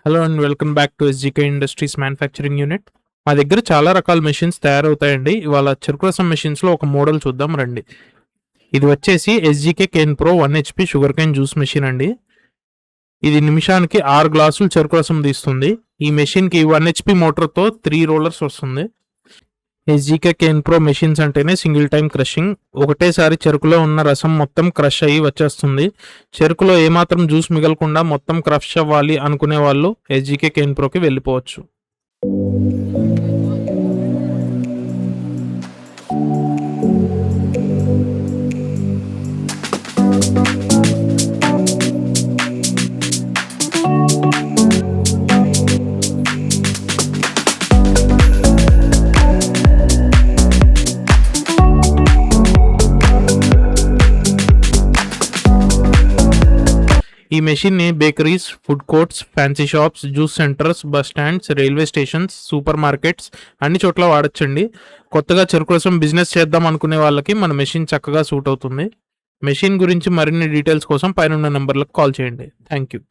Hello and welcome back to SGK industries manufacturing unit. మా దగ్గర చాలా రకాల మెషిన్స్ తయారవుతాయండి. ఇవాళ చెరుకు రసం మెషిన్స్లో ఒక మోడల్ చూద్దాం రండి. ఇది వచ్చేసి SGK cane pro 1 HP sugar cane juice machine అండి. ఇది నిమిషానికి 6 గ్లాసులు చెరుకు రసం తీస్తుంది. ఈ మెషిన్కి 1 HP మోటార్తో 3 రోలర్స్ వస్తుంది. ఎస్జీకే కేన్ ప్రో మెషిన్స్ అంటేనే సింగిల్ టైం క్రషింగ్. ఒకటేసారి చెరుకులో ఉన్న రసం మొత్తం క్రష్ అయ్యి వచ్చేస్తుంది. చెరుకులో ఏమాత్రం జ్యూస్ మిగలకుండా మొత్తం క్రష్ అవ్వాలి అనుకునే వాళ్ళు ఎస్జీకే కేన్ ప్రోకి వెళ్ళిపోవచ్చు. ఈ మెషిన్ని bakeries, food courts, fancy shops, juice centres, bus stands, railway stations, supermarkets అన్ని చోట్ల వాడచ్చండి. కొత్తగా చెరుకు రసం బిజినెస్ చేద్దాం అనుకునే వాళ్ళకి మన మెషిన్ చక్కగా సూట్ అవుతుంది. మెషిన్ గురించి మరిన్ని డీటెయిల్స్ కోసం పైన నెంబర్లకు కాల్ చేయండి. Thank you.